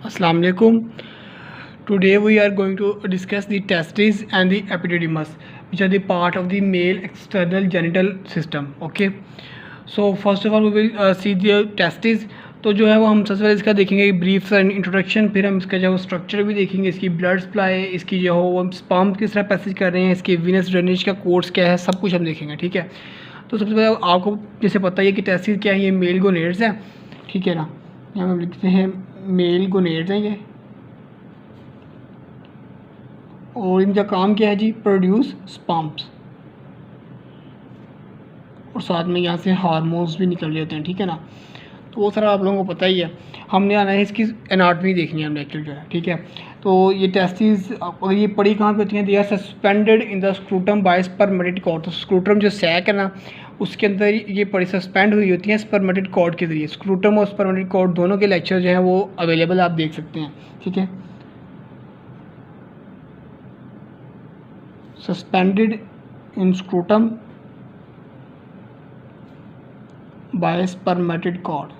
Assalamu alaikum. Today we are going to discuss the testes and the epididymis, which are the part of the male external genital system. Okay. So first of all we will see the testes. तो जो है वो हम सबसे पहले इसका देखेंगे brief सा इंट्रोडक्शन, फिर हम इसका जो है स्ट्रक्चर भी देखेंगे, इसकी ब्लड सप्लाई, इसकी जो है वो स्पर्म किस तरह पैसेज कर रहे हैं, इसकी वीनस ड्रेनेज का कोर्स क्या है, सब कुछ हम देखेंगे। ठीक है। तो सबसे पहले आपको जैसे पता है कि टेस्टिस क्या है, ये मेल गोनेड्स हैं। ठीक है ना, यहाँ हम लिखते हैं मेल गोनेड्स हैं ये, और इनका काम क्या है जी, प्रोड्यूस स्पर्म्स, और साथ में यहाँ से हार्मोन्स भी निकल रहे होते हैं। ठीक है ना, तो वो सारा आप लोगों को पता ही है। हमने आना है इसकी एनाटॉमी देखनी है हमने एक्चुअली जो है। ठीक है, तो ये टेस्टिस अगर ये पड़ी कहाँ पे होती हैं, they are suspended in the scrotum by spermatic cord. तो स्क्रूटम जो सैक है ना, उसके अंदर ये पड़ी सस्पेंड हुई होती हैं स्पर्मेटिड कॉर्ड के जरिए। स्क्रूटम और स्पर्मेटिड कॉर्ड दोनों के लेक्चर जो हैं वो अवेलेबल आप देख सकते हैं। ठीक है, suspended in scrotum by spermatic cord.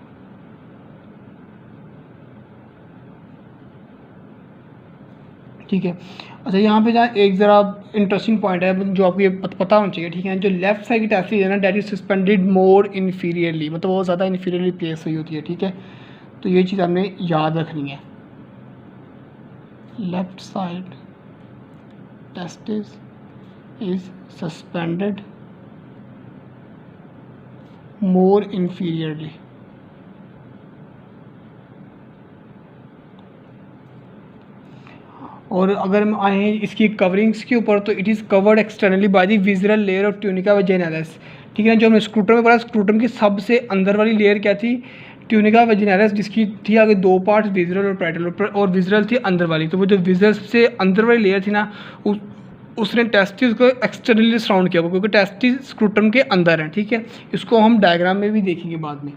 ठीक है। अच्छा, यहाँ पे जहाँ एक ज़रा इंटरेस्टिंग पॉइंट है जो आपको ये पता होना चाहिए। ठीक है, जो लेफ्ट साइड की टेस्टिस है ना, that is suspended more inferiorly, मतलब वो ज़्यादा इन्फीरियरली प्लेस हुई होती है। ठीक है, तो ये चीज़ हमने याद रखनी है। Left side testis is suspended more inferiorly. और अगर हम आए इसकी कवरिंग्स के ऊपर, तो it is covered externally by the visceral layer of tunica vaginalis. ठीक है, जो हमने स्क्रूटम में पढ़ा, स्क्रूटम की सबसे अंदर वाली लेयर क्या थी, ट्यूनिका वैजिनैलिस, जिसकी थी आगे दो पार्ट, विजरल और पैरेटल, और विजरल थी अंदर वाली। तो वो जो विजरल से अंदर वाली लेयर थी ना, उसने टेस्टिस को एक्सटर्नली सराउंड किया, क्योंकि टेस्टिस स्क्रूटम के अंदर है। ठीक है, इसको हम डायग्राम में भी देखेंगे बाद में।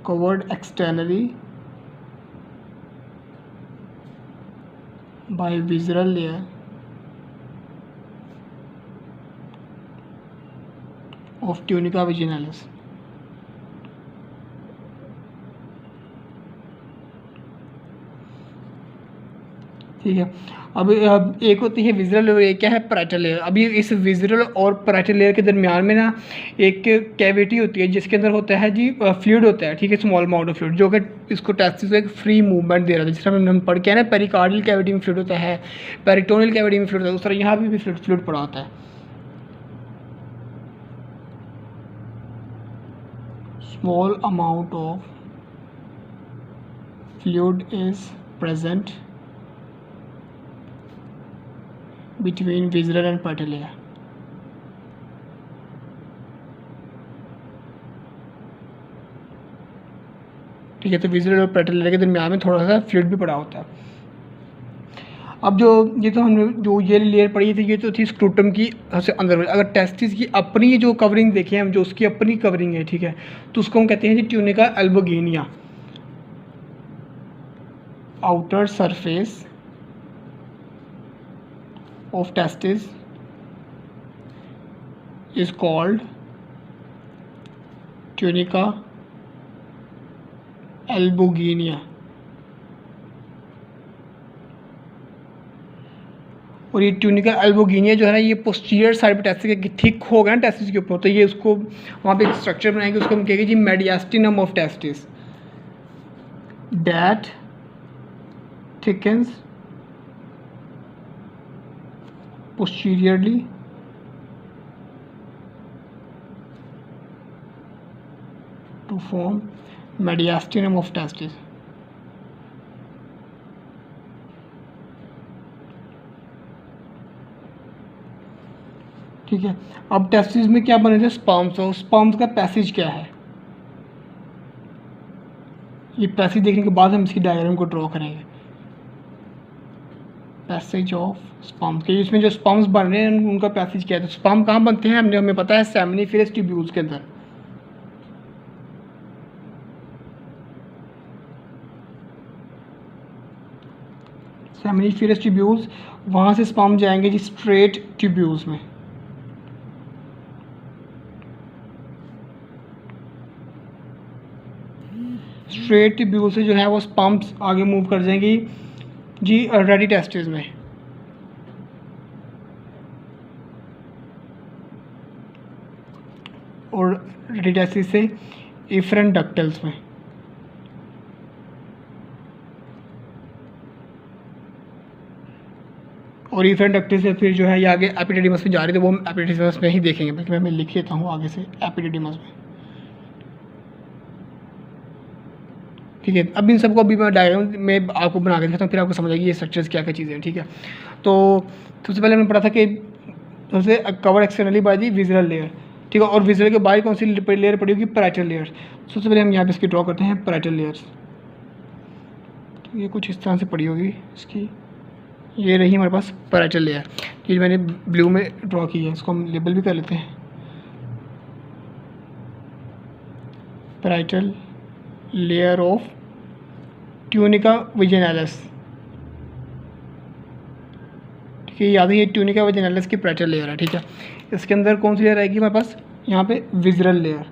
Covered externally by visceral layer of tunica vaginalis। ठीक है, अब एक होती है विजरल लेयर, एक क्या है पैरेटल लेयर। अभी इस विजरल और पैरेटल लेयर के दरमियान में ना एक कैविटी होती है, जिसके अंदर होता है जी फ्लूइड होता है। ठीक है, स्मॉल अमाउंट ऑफ फ्लूइड, जो कि इसको टेस्टिस को एक फ्री मूवमेंट दे रहा है। जिस तरह हम पढ़ के ना पेरिकार्डियल कैविटी में फ्लूइड होता है, पेरिटोनियल कैविटी में फ्लूइड होता है, उस तरह यहाँ भी फ्लूइड पड़ा होता है। Small amount of fluid is present between visceral and parietal layer। ठीक है, तो विजरल और पैरेटल लेयर के दरमियान में थोड़ा सा फ्लूइड भी पड़ा होता है। अब जो ये तो हमने जो ये लेयर पड़ी थी, ये तो थी स्क्रूटम की सबसे अंदर। अगर टेस्टिस की अपनी जो कवरिंग देखें हम, जो उसकी अपनी कवरिंग है, ठीक है, तो उसको हम कहते हैं जी tunica albuginea. Outer surface of testis is called tunica albuginea। और ये ट्यूनिका एल्बोगेनिया जो है ना, ये पोस्टीरियर साइड पे टेस्टिस के थिक हो गया ना टेस्टिस के ऊपर, तो ये उसको वहाँ पे एक स्ट्रक्चर बनाएंगे, उसको हम कहेंगे जी mediastinum of testis, that thickens posteriorly to form mediastinum of testis। ठीक है, अब टेस्टिस में क्या बने थे, स्पर्म्स। और स्पर्म्स का पैसेज क्या है, ये पैसेज देखने के बाद हम इसकी डायग्राम को ड्रॉ करेंगे। पैसेज ऑफ स्पर्म के, इसमें जो स्पर्म्स बन रहे हैं उनका पैसेज क्या है। तो स्पर्म कहाँ बनते हैं, हमें पता है सेमिनिफेरस ट्यूब्यूल्स के अंदर। सेमिनिफेरस ट्यूब्यूल्स, वहाँ से स्पर्म जाएंगे जी स्ट्रेट ट्यूब्यूल्स में। स्ट्रेट ट्यूब्यूल से जो है वो पंप्स आगे मूव कर जाएंगी जी रेडी टेस्टिस में, और रेडी टेस्टिस से इफरेंट डक्टल्स में। और इफरेंट डक्टल्स से फिर जो है ये आगे एपिडिडिमस में जा रही है, तो वो हम एपिडिडिमस में ही देखेंगे। बल्कि मैं लिख लेता हूँ आगे से एपिडिडिमस में, ठीक है। अब इन सबको अभी मैं डायग्राम में आपको बना के दिखाता हूँ, फिर आपको समझ आएगी ये स्ट्रक्चर्स क्या क्या चीज़ें हैं, ठीक है। तो सबसे पहले हमने पढ़ा था कि सबसे cover externally by the visual layer, ठीक है। और विजुअल के बाहर कौन सी लेयर पड़ी होगी, पैराइटल लेयर। सबसे पहले हम यहाँ पे इसकी ड्रॉ करते हैं पैराइटल लेयर्स। तो ये कुछ इस तरह से पड़ी होगी इसकी, ये रही हमारे पास पैराइटल लेयर, ये मैंने ब्लू में ड्रॉ की है। इसको हम लेबल भी कर लेते हैं, पैराइटल लेयर ऑफ ट्यूनिका विजिनैलिस, ठीक है। याद है ये ट्यूनिका विजिनैलिस की पैराइटल लेयर है, ठीक है। इसके अंदर कौन सी लेयर आएगी हमारे पास, यहाँ पे विजुअल लेयर।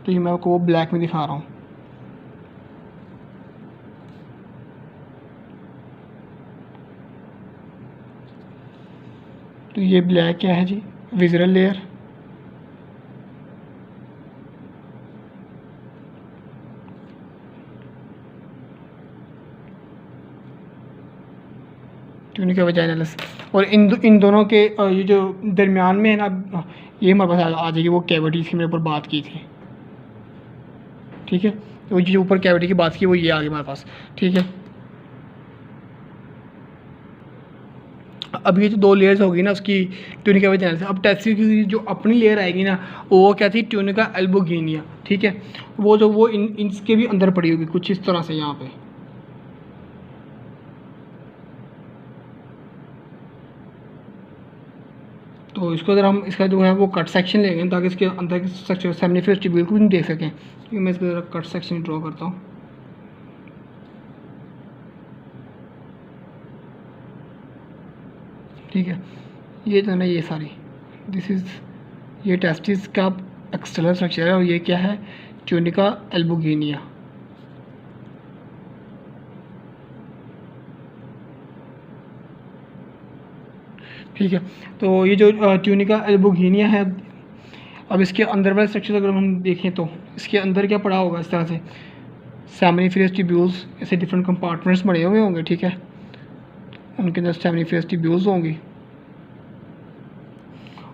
तो ये मैं आपको वो ब्लैक में दिखा रहा हूँ, तो ये ब्लैक क्या है जी, विजुअल लेयर। ट्यूनिका वजाइनलिस। और इन दोनों के ये जो दरमियान में है ना, ये हमारे पास आ जाएगी वो कैविटी की मैंने ऊपर बात की थी, ठीक है। तो जो ऊपर कैविटी की बात की वो ये आ गई हमारे पास, ठीक है। अब ये जो दो लेयर्स होगी ना उसकी ट्यूनिका वजाइनलिस, अब टेस्टिस की जो अपनी लेयर आएगी ना वो क्या थी, ट्यूनिका एल्बुगिनिया, ठीक है। वो जो वो इनके भी अंदर पड़ी होगी कुछ इस तरह से यहाँ पे। तो इसको अगर हम इसका जो है वो कट सेक्शन लेंगे ताकि इसके अंदर के स्ट्रक्चर सेमिनिफरस ट्यूब्यूल को भी देख सकें, तो मैं इसका कट सेक्शन ड्रॉ करता हूँ। ठीक है, ये जो है ना ये सारी दिस इज़ ये टेस्टिस का एक्सटर्नल स्ट्रक्चर है, और ये क्या है, ट्यूनिका एल्बुगिनिया। ठीक है, तो ये जो ट्यूनिका एल्बुगिनिया है, अब इसके अंदर वाले स्ट्रक्चर अगर हम देखें तो इसके अंदर क्या पड़ा होगा, इस तरह से सेमिनिफरस ट्यूब्यूल्स, ऐसे डिफरेंट कंपार्टमेंट्स बने हुए होंगे, ठीक है। उनके अंदर सेमिनिफरस ट्यूब्यूल्स होंगी,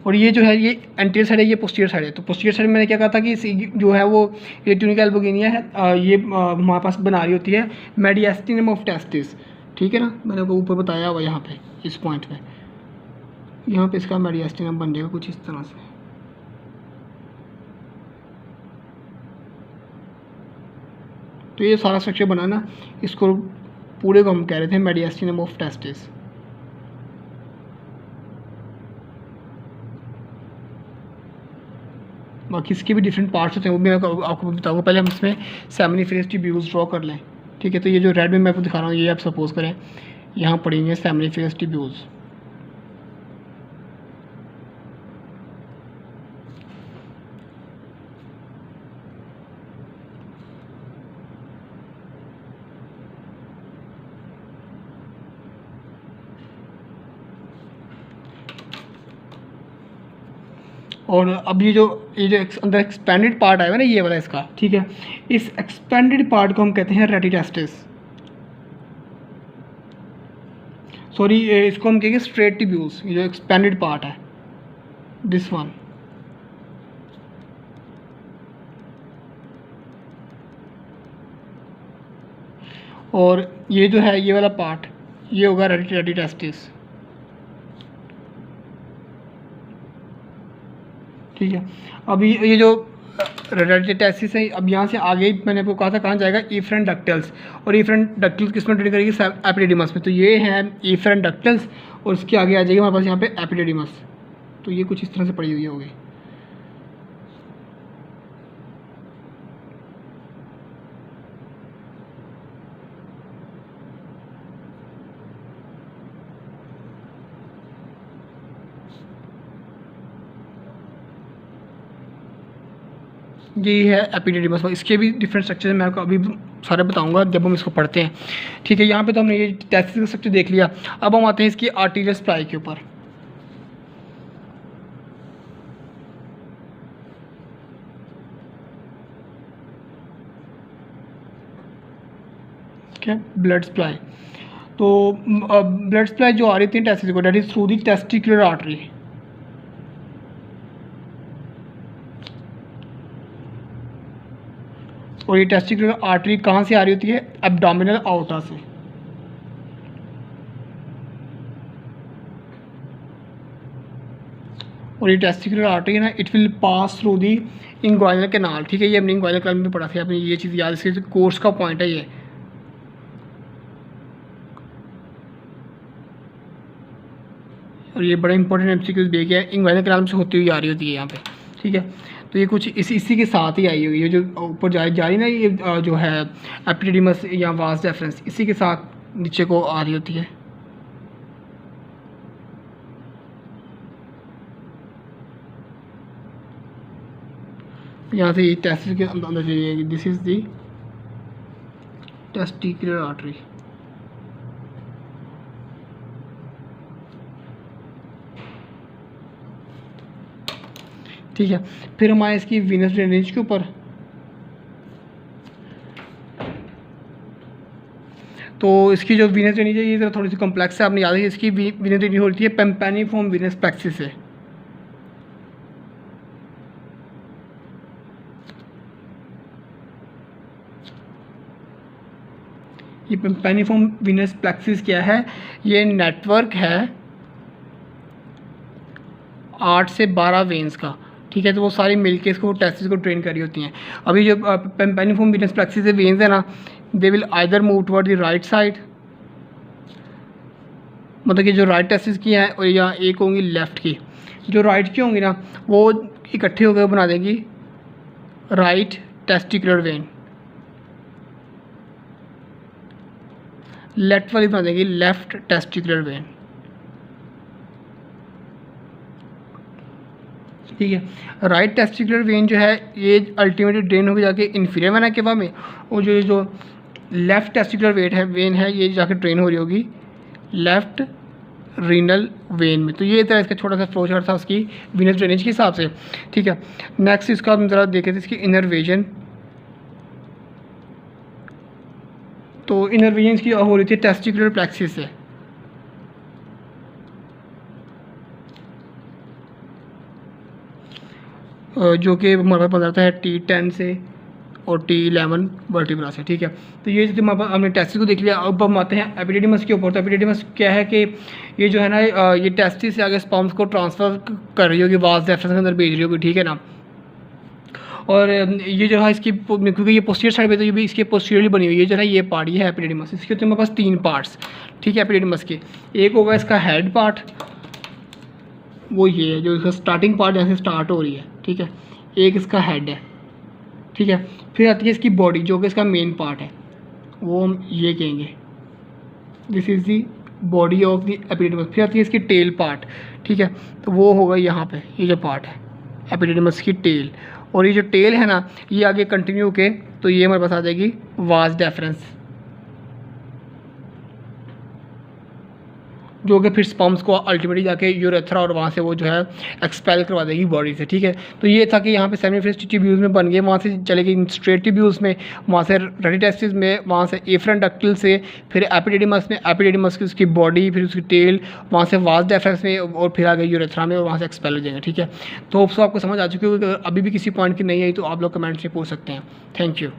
और ये जो है ये एंटीरियर साइड है, ये पोस्टीरियर साइड है। तो पोस्टीरियर साइड में मैंने क्या कहा था कि जो है वो ये ट्यूनिका एल्बुगिनिया है, ये हमारे पास बना रही होती है मेडिएस्टिनम ऑफ टेस्टिस, ठीक है ना। मैंने आपको ऊपर बताया हुआ यहाँ पे इस पॉइंट पे, यहाँ पे इसका मेडिएस्टिनम बन जाएगा कुछ इस तरह से। तो ये सारा स्ट्रक्चर बनाना, इसको पूरे को हम कह रहे थे मेडिएस्टिनम ऑफ टेस्टिस। बाकी इसके भी डिफरेंट पार्ट्स होते हैं, वो भी मैं आपको बताऊंगा। पहले हम इसमें सेमिनिफरस ट्यूब्यूल्स ड्रॉ कर लें, ठीक है। तो ये जो रेड में मैं आपको दिखा रहा हूँ, ये आप सपोज करें यहाँ पड़ी हुई है सेमिनिफरस ट्यूब्यूल्स। और अब ये जो अंदर एक्सपेंडेड पार्ट आएगा ना ये वाला इसका, ठीक है, इस एक्सपेंडेड पार्ट को हम कहते हैं रेटिटेस्टिस, सॉरी इसको हम कहेंगे स्ट्रेट ट्यूब्यूल्स। ये जो एक्सपेंडेड पार्ट है दिस वन, और ये जो है ये वाला पार्ट ये होगा रेटिटेस्टिस, ठीक है। अभी ये जो रेटिटेस्टिस है, अब यहाँ से आगे मैंने आपको कहा था कहाँ जाएगा, इफरेंट डक्टल्स। और इफरेंट डक्टल्स किस में ट्रेड करेगी, एपिडिडिमस में। तो ये है इफरेंट डक्टल्स, और इसके आगे आ जाएगी हमारे पास यहाँ पे एपिडिडिमस। तो ये कुछ इस तरह से पड़ी हुई होगी। ये है एपिडिडिमस। इसके भी डिफरेंट स्ट्रक्चर मैं आपको अभी सारे बताऊंगा जब हम इसको पढ़ते हैं, ठीक है। यहाँ पे तो हमने ये टेस्टिस का स्ट्रक्चर देख लिया। अब हम आते हैं इसकी आर्टीरियल सप्लाई के ऊपर। क्या ब्लड सप्लाई, तो ब्लड सप्लाई जो आ रही थी टेस्टिस को, that is through the testicular artery. और ये टेस्टिकुलर आर्टरी कहाँ से आ रही होती है? एब्डोमिनल आउटा से। और ये टेस्टिकुलर आर्टरी है ना, it will pass through the inguinal canal, ठीक है। ये हमने इंग्वाइनल कैनाल में पढ़ा था, आपने ये चीज़ याद, इसके कोर्स का पॉइंट है ये। और ये बड़ा इंपॉर्टेंट एमसीक्यूज भी है, इंग्वाइनल कैनाल से होती हुई आ रही होती है यहाँ पे, ठीक है। तो ये कुछ इसी के साथ ही आई हुई है, जो ऊपर जा रही ना, ये जो है एपिडिडिमस या वास डेफरेंस, इसी के साथ नीचे को आ रही होती है। यहाँ से ये टेस्टिस के अंदर जाइए, this is the testicular artery. ठीक है। फिर हमारे इसकी वीनस ड्रेनेज के ऊपर, तो इसकी जो वीनस ड्रेनेज है ये ज़रा थोड़ी सी कॉम्प्लेक्स है, आपने याद है। इसकी वीनस ड्रेनेज होती है पेम्पेनिफॉर्म वीनस प्लेक्सिस से। ये पेम्पेनिफॉर्म वीनस प्लेक्सिस क्या है? ये नेटवर्क है 8 से 12 वेन्स का, ठीक है। तो वो सारी मिलके इसको टेस्टिस को ट्रेन कर रही होती हैं। अभी जो पेम्पेनिफॉर्म वीनस प्लेक्सिस से वेन्स है ना, they will either move toward the right side, मतलब कि जो राइट टेस्टिस की हैं, और या एक होंगी लेफ़्ट की। जो राइट की होंगी ना, वो इकट्ठे होकर बना देंगी राइट टेस्टिकुलर वेन, लेफ्ट वाली बना देंगी लेफ्ट टेस्टिकुलर वेन, ठीक है। राइट टेस्टिकुलर वेन जो है ये अल्टीमेटली ड्रेन होकर जाके इन्फीरियर वेना केवा में, और जो लेफ्ट टेस्टिकुलर वेन है ये जाके ड्रेन हो रही होगी लेफ्ट रीनल वेन में। तो ये तरह इसका छोटा सा फ्लो चार्ट था उसकी वीनस ड्रेनेज के हिसाब से, ठीक है। नेक्स्ट इसका हम ज़रा देखे थे इसकी इनरवेजन। तो इनरवेजन की हो रही थी टेस्टिकुलर प्लेक्सिस से, जो कि हमारे पास बताता है T10 से और T11 वर्टिब्रा से, ठीक है। तो ये जो हमने टेस्टिस को देख लिया। अब हम आते हैं एपिडिडिमस के ऊपर। तो एपिडिडिमस क्या है कि ये जो है ना, ये टेस्टिस से आगे स्पर्म्स को ट्रांसफ़र कर रही होगी, वास डेफरेंस के अंदर भेज रही होगी, ठीक है ना। और ये जो है इसकी, क्योंकि ये पोस्टीरियर साइड पे, तो ये भी इसके पोस्टीरियरली बनी हुई है जो है ये पार्ट, ये है एपिडिडिमस। इसके तो हमारे पास 3 पार्ट्स, ठीक है, एपिडिडिमस के। एक होगा इसका हेड पार्ट, वो ये है जो इसका स्टार्टिंग पार्ट जैसे स्टार्ट हो रही है, ठीक है। एक इसका हेड है, ठीक है। फिर आती है इसकी बॉडी जो कि इसका मेन पार्ट है, वो हम ये कहेंगे this is the body of the epididymis. फिर आती है इसकी टेल पार्ट, ठीक है। तो वो होगा यहाँ पे ये जो पार्ट है एपिडिडिमस की टेल। और ये जो टेल है ना, ये आगे कंटिन्यू के, तो ये हमारे पास आ जाएगी वास डेफरेंस, जो कि फिर स्पर्म्स को अल्टीमेटली जाके यूरेथ्रा और वहाँ से वो जो है एक्सपेल करवा देगी बॉडी से, ठीक है। तो ये था कि यहाँ पे सेमिफिश ट्यूब्यूल्स में बन गए, वहाँ से चले गए स्ट्रेट ट्यूब्यूल्स में, वहाँ से रेडी टेस्टिस में, वहाँ से एफरंट डक्टिल से, फिर एपिडिडिमस में, एपिडिडिमस की उसकी बॉडी, फिर उसकी टेल, वहाँ से वास डेफरेंस में, और फिर आ गई यूरेथ्रा में, और वहाँ से एक्सपेल हो जाएंगे, ठीक है। तो होप्स आपको समझ आ चुकी होगी। अभी भी किसी पॉइंट की नहीं आई तो आप लोग कमेंट्स में पूछ सकते हैं। Thank you.